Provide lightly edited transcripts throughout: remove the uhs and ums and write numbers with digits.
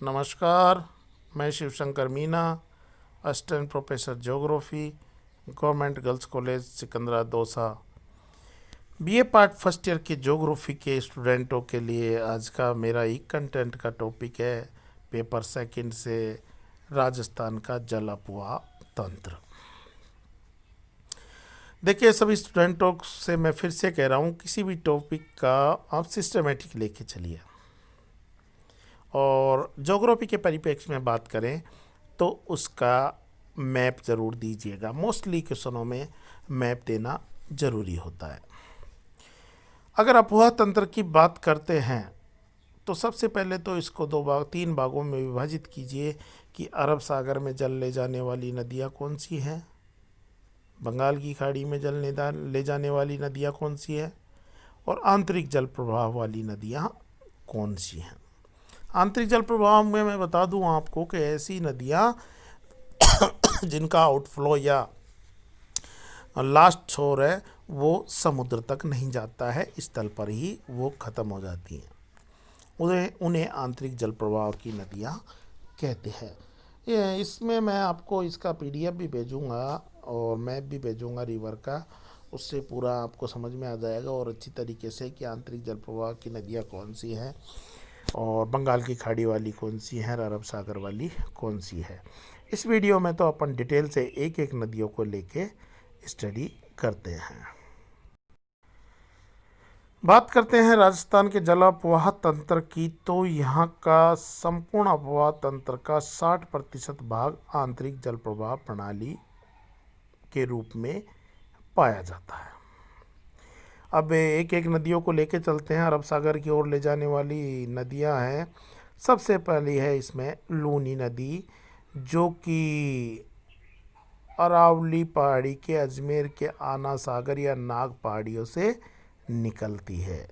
नमस्कार। मैं Shivshankar Meena, assistant professor geography, government girls college Sikandra Dausa. BA part first year के geography के स्टूडेंटों के लिए आज का मेरा एक कंटेंट का टॉपिक है पेपर सेकंड से राजस्थान का जल अफवाह तंत्र। देखिए सभी स्टूडेंटों से मैं फिर से कह रहा हूँ, किसी भी टॉपिक का आप सिस्टमेटिक लेके चलिए। और ज्योग्राफी के परिप्रेक्ष्य में बात करें तो उसका मैप ज़रूर दीजिएगा। मोस्टली क्वेश्चनों में मैप देना ज़रूरी होता है। अगर अफवाह तंत्र की बात करते हैं तो सबसे पहले तो इसको तीन भागों में विभाजित कीजिए कि अरब सागर में जल ले जाने वाली नदियाँ कौन सी हैं, बंगाल की खाड़ी में जल ले जाने वाली नदियाँ कौन सी है, और आंतरिक जल प्रवाह वाली नदियाँ कौन सी हैं। आंतरिक जल प्रवाह में मैं बता दूं आपको कि ऐसी नदियाँ जिनका आउटफ्लो या लास्ट छोर है वो समुद्र तक नहीं जाता है, स्थल पर ही वो ख़त्म हो जाती हैं, उन्हें आंतरिक जल प्रवाह की नदियाँ कहते हैं। इसमें मैं आपको इसका पीडीएफ भी भेजूँगा और मैप भी भेजूँगा रिवर का, उससे पूरा आपको समझ में आ जाएगा और अच्छी तरीके से कि आंतरिक जल प्रवाह की नदियाँ कौन सी हैं और बंगाल की खाड़ी वाली कौन सी है और अरब सागर वाली कौन सी है। इस वीडियो में तो अपन डिटेल से एक एक नदियों को लेके स्टडी करते हैं। बात करते हैं राजस्थान के जल अफवाह तंत्र की, तो यहाँ का संपूर्ण अफवाह तंत्र का 60% भाग आंतरिक जल प्रवाह प्रणाली के रूप में पाया जाता है। अब एक एक नदियों को लेके चलते हैं। अरब सागर की ओर ले जाने वाली नदियां हैं। सबसे पहली है इसमें लूनी नदी, जो कि अरावली पहाड़ी के अजमेर के आना सागर या नाग पहाड़ियों से निकलती है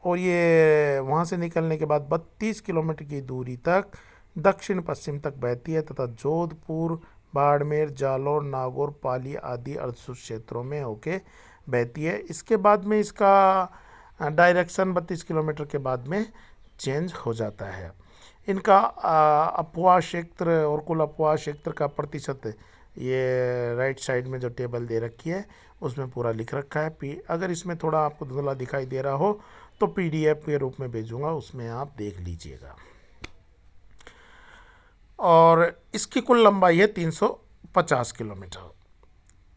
और ये वहाँ से निकलने के बाद 32 किलोमीटर की दूरी तक दक्षिण पश्चिम तक बहती है तथा जोधपुर, बाड़मेर, जालौर, नागौर, पाली आदि अर्धशुष्क क्षेत्रों में होके बहती है। इसके बाद में इसका डायरेक्शन 32 किलोमीटर के बाद में चेंज हो जाता है। इनका अफवाह क्षेत्र और कुल अफवाह क्षेत्र का प्रतिशत ये राइट साइड में जो टेबल दे रखी है उसमें पूरा लिख रखा है। अगर इसमें थोड़ा आपको धुंधला दिखाई दे रहा हो तो पीडीएफ के रूप में भेजूंगा, उसमें आप देख लीजिएगा। और इसकी कुल लंबाई है 350 किलोमीटर।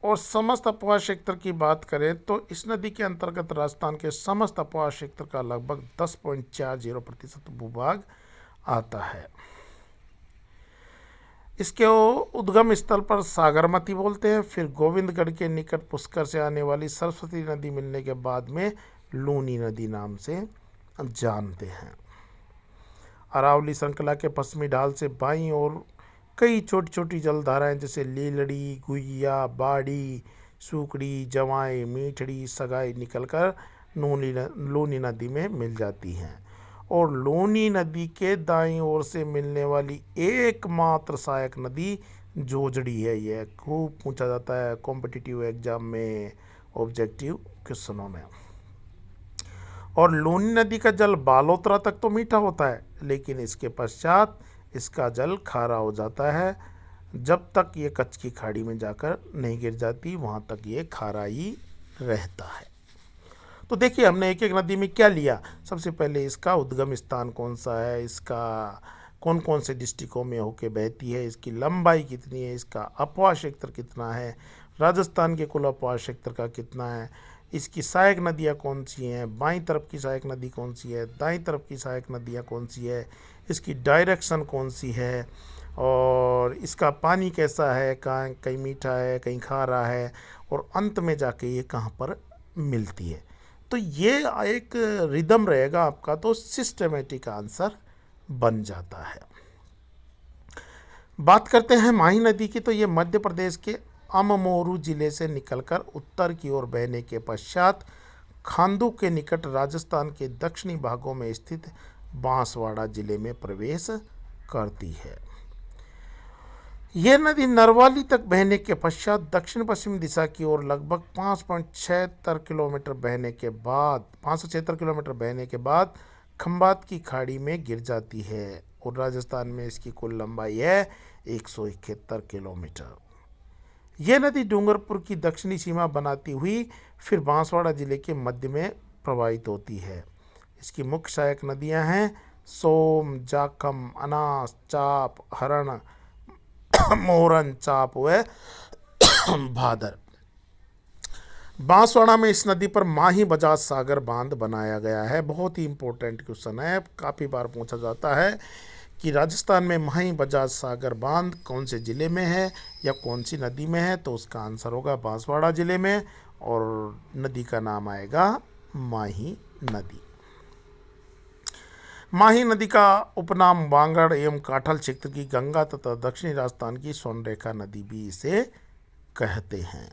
और समस्त अफवाह क्षेत्र की बात करें तो इस नदी के अंतर्गत राजस्थान के समस्त अफवाह क्षेत्र का लगभग 10.40% भूभाग आता है। इसके उद्गम स्थल पर सागरमती बोलते हैं। फिर गोविंदगढ़ के निकट पुष्कर से आने वाली सरस्वती नदी मिलने के बाद में लूनी नदी नाम से जानते हैं। अरावली श्रृंखला के पश्चिमी ढाल से बाईं ओर कई छोटी छोटी जलधाराएं जैसे लीलड़ी, गुइया, बाड़ी, सूकड़ी, जवाई, मीठड़ी, सगाई निकलकर लूनी नदी में मिल जाती हैं। और लूनी नदी के दाईं ओर से मिलने वाली एकमात्र सहायक नदी जोजड़ी है। यह खूब पूछा जाता है कॉम्पिटिटिव एग्जाम में, ऑब्जेक्टिव क्वेश्चनों में। और लूनी नदी का जल बालोतरा तक तो मीठा होता है, लेकिन इसके पश्चात इसका जल खारा हो जाता है। जब तक ये कच्छ की खाड़ी में जाकर नहीं गिर जाती वहाँ तक ये खारा ही रहता है। तो देखिए हमने एक एक नदी में क्या लिया। सबसे पहले इसका उद्गम स्थान कौन सा है, इसका कौन कौन से डिस्ट्रिक्टों में होके बहती है, इसकी लंबाई कितनी है, इसका अफवाह क्षेत्र कितना है, राजस्थान के कुल अफवाह क्षेत्र का कितना है, इसकी सहायक नदियाँ कौन सी हैं, बाईं तरफ की सहायक नदी कौन सी है, दाईं तरफ की सहायक नदियाँ कौन सी है, इसकी डायरेक्शन कौन सी है, और इसका पानी कैसा है, कहीं मीठा है कहीं खारा है, और अंत में जाके ये कहाँ पर मिलती है। तो ये एक रिदम रहेगा आपका, तो सिस्टमेटिक आंसर बन जाता है। बात करते हैं माही नदी की, तो ये मध्य प्रदेश के अममोरू जिले से निकलकर उत्तर की ओर बहने के पश्चात खांदू के निकट राजस्थान के दक्षिणी भागों में स्थित बांसवाड़ा जिले में प्रवेश करती है। यह नदी नरवाली तक बहने के पश्चात दक्षिण पश्चिम दिशा की ओर लगभग 5.76 किलोमीटर बहने के बाद 576 किलोमीटर बहने के बाद खंबात की खाड़ी में गिर जाती है और राजस्थान में इसकी कुल लंबाई है 171 किलोमीटर। यह नदी डूंगरपुर की दक्षिणी सीमा बनाती हुई फिर बांसवाड़ा जिले के मध्य में प्रवाहित होती है। इसकी मुख्य सहायक नदियां हैं सोम, जाखम, अनास, चाप, हरण, मोरन, चाप व भादर। बांसवाड़ा में इस नदी पर माही बजाज सागर बांध बनाया गया है। बहुत ही इंपॉर्टेंट क्वेश्चन है, काफ़ी बार पूछा जाता है कि राजस्थान में माही बजाज सागर बांध कौन से ज़िले में है या कौन सी नदी में है, तो उसका आंसर होगा बांसवाड़ा ज़िले में और नदी का नाम आएगा माही नदी। माही नदी का उपनाम वांगड़ एवं काठल क्षेत्र की गंगा तथा दक्षिणी राजस्थान की स्वर्णरेखा नदी भी इसे कहते हैं।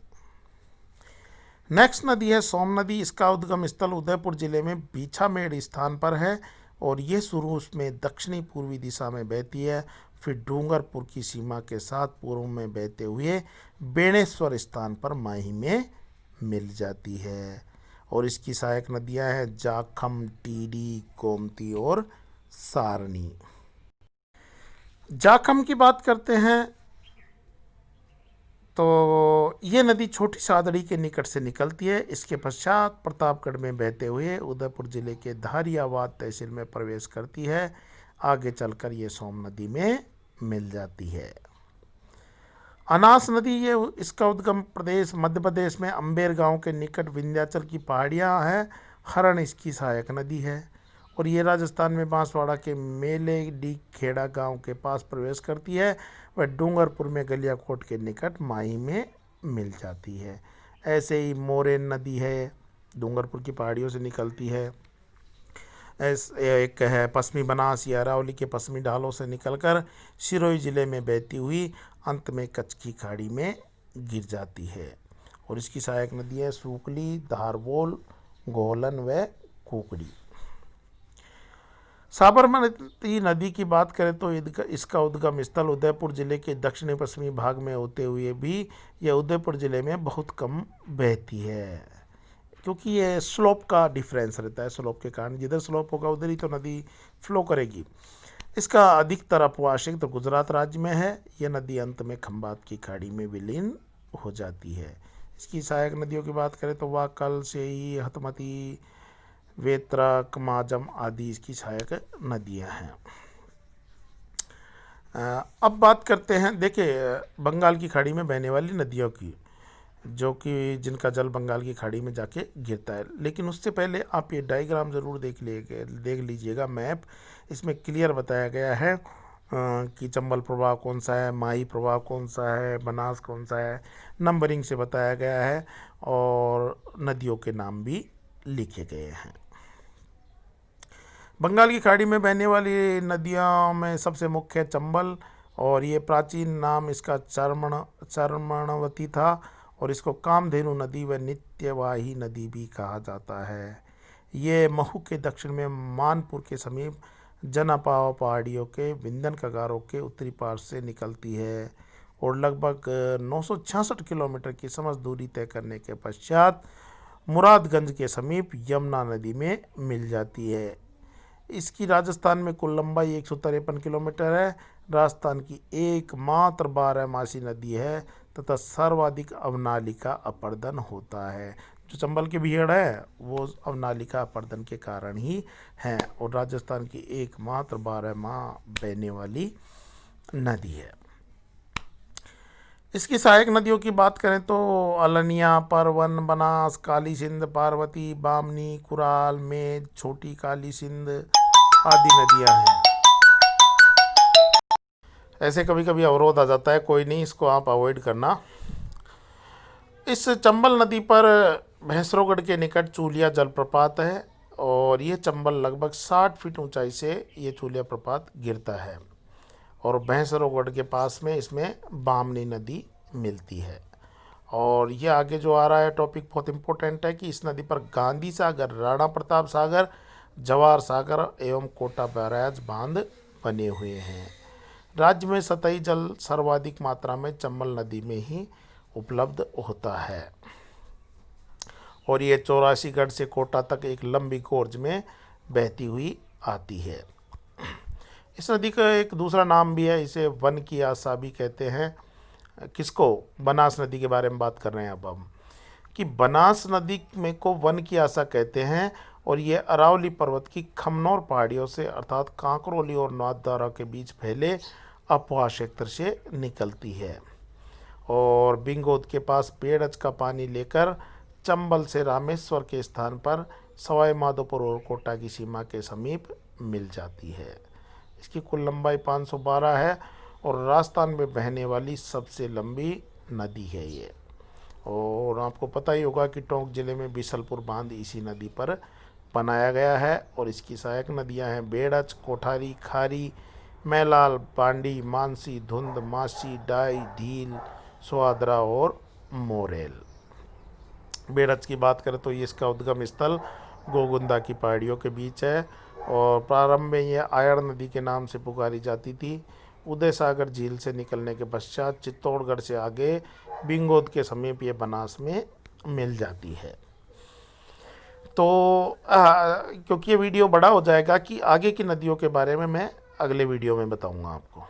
नेक्स्ट नदी है सोम नदी। इसका उद्गम स्थल उदयपुर जिले में बीछामेड़ स्थान पर है और ये शुरू में दक्षिणी पूर्वी दिशा में बहती है, फिर डूंगरपुर की सीमा के साथ पूर्व में बहते हुए बेणेश्वर स्थान पर माही में मिल जाती है। और इसकी सहायक नदियां हैं जाखम, टीडी, गोमती और सारणी। जाखम की बात करते हैं तो ये नदी छोटी सादड़ी के निकट से निकलती है। इसके पश्चात प्रतापगढ़ में बहते हुए उदयपुर जिले के धारियावाद तहसील में प्रवेश करती है। आगे चलकर ये सोम नदी में मिल जाती है। अनास नदी, ये इसका उद्गम प्रदेश मध्य प्रदेश में अम्बेर गांव के निकट विंध्याचल की पहाड़ियां हैं। हरण इसकी सहायक नदी है और ये राजस्थान में बांसवाड़ा के मेले डी खेड़ा गांव के पास प्रवेश करती है। वह डूंगरपुर में गलियाकोट के निकट माही में मिल जाती है। ऐसे ही मोरेन नदी है, डूंगरपुर की पहाड़ियों से निकलती है। एक है पश्चिमी बनास, या अरावली के पश्चिमी ढालों से निकलकर सिरोही जिले में बहती हुई अंत में कच्छ की खाड़ी में गिर जाती है और इसकी सहायक नदी है सूकली, धारबोल, गोलन व कुकड़ी। साबरमती नदी की बात करें तो इसका उद्गम स्थल उदयपुर जिले के दक्षिणी पश्चिमी भाग में होते हुए भी यह उदयपुर जिले में बहुत कम बहती है, क्योंकि ये स्लोप का डिफरेंस रहता है। स्लोप के कारण जिधर स्लोप होगा उधर ही तो नदी फ्लो करेगी। इसका अधिकतर अपवाह क्षेत्र गुजरात राज्य में है। यह नदी अंत में खंबात की खाड़ी में विलीन हो जाती है। इसकी सहायक नदियों की बात करें तो वाकल, सेई, हतमती, वेत्रक, माजम आदि इसकी सहायक नदियां हैं। अब बात करते हैं, देखिए, बंगाल की खाड़ी में बहने वाली नदियों की, जो कि जिनका जल बंगाल की खाड़ी में जाके गिरता है। लेकिन उससे पहले आप ये डायग्राम ज़रूर देख लीजिएगा, मैप। इसमें क्लियर बताया गया है कि चंबल प्रवाह कौन सा है, माही प्रवाह कौन सा है, बनास कौन सा है, नंबरिंग से बताया गया है और नदियों के नाम भी लिखे गए हैं। बंगाल की खाड़ी में बहने वाली नदियों में सबसे मुख्य है चंबल और ये प्राचीन नाम इसका चर्मणवती था और इसको कामधेनु नदी व नित्यवाही नदी भी कहा जाता है। ये महू के दक्षिण में मानपुर के समीप जनापाव पहाड़ियों के विंध्यन कगारों के उत्तरी पार्श्व से निकलती है और लगभग 966 किलोमीटर की समझ दूरी तय करने के पश्चात मुरादगंज के समीप यमुना नदी में मिल जाती है। इसकी राजस्थान में कुल लंबाई 153 किलोमीटर है। राजस्थान की एकमात्र 12मासी नदी है तथा सर्वाधिक अवनालिका अपर्दन होता है। जो चंबल की भीड़ है वो अवनालिका अपर्दन के कारण ही है और राजस्थान की एकमात्र 12 माह बहने वाली नदी है। इसकी सहायक नदियों की बात करें तो अलनिया, परवन, बनास, काली सिंध, पार्वती, बामनी, कुराल, मेज, छोटी काली सिंध आदि नदियां हैं। ऐसे कभी कभी अवरोध आ जाता है, कोई नहीं, इसको आप अवॉइड करना। इस चंबल नदी पर भैंसरोगढ़ के निकट चूलिया जलप्रपात है और ये चंबल लगभग 60 फीट ऊंचाई से ये चूलिया प्रपात गिरता है और भैंसरोगढ़ के पास में इसमें बामनी नदी मिलती है। और ये आगे जो आ रहा है टॉपिक बहुत इम्पोर्टेंट है कि इस नदी पर गांधी सागर, राणा प्रताप सागर, जवाहर सागर एवं कोटा बैराज बांध बने हुए हैं। राज्य में सतही जल सर्वाधिक मात्रा में चंबल नदी में ही उपलब्ध होता है और ये 84 से कोटा तक एक लंबी गोर्ज में बहती हुई आती है। इस नदी का एक दूसरा नाम भी है, इसे वन की आशा भी कहते हैं। किसको? बनास नदी के बारे में बात कर रहे हैं अब हम, कि बनास नदी में को वन की आशा कहते हैं। और ये अरावली पर्वत की खमनौर पहाड़ियों से अर्थात कांकरोली और नाथद्वारा के बीच फैले अपवाह क्षेत्र से निकलती है और बिंगोद के पास बेड़च का पानी लेकर चंबल से रामेश्वर के स्थान पर सवाई माधोपुर और कोटा की सीमा के समीप मिल जाती है। इसकी कुल लंबाई 512 है और राजस्थान में बहने वाली सबसे लंबी नदी है ये। और आपको पता ही होगा कि टोंक जिले में बिसलपुर बांध इसी नदी पर बनाया गया है और इसकी सहायक नदियां हैं बेड़च, कोठारी, खारी, मैलाल, बांडी, मानसी, धुंध, मासी, डाई, ढील, सुहादरा और मोरेल। बेड़च की बात करें तो ये इसका उद्गम स्थल गोगुंदा की पहाड़ियों के बीच है और प्रारंभ में यह आयड़ नदी के नाम से पुकारी जाती थी। उदय सागर झील से निकलने के पश्चात चित्तौड़गढ़ से आगे बिंगोद के समीप ये बनास में मिल जाती है। तो क्योंकि ये वीडियो बड़ा हो जाएगा कि आगे की नदियों के बारे में मैं अगले वीडियो में बताऊंगा आपको।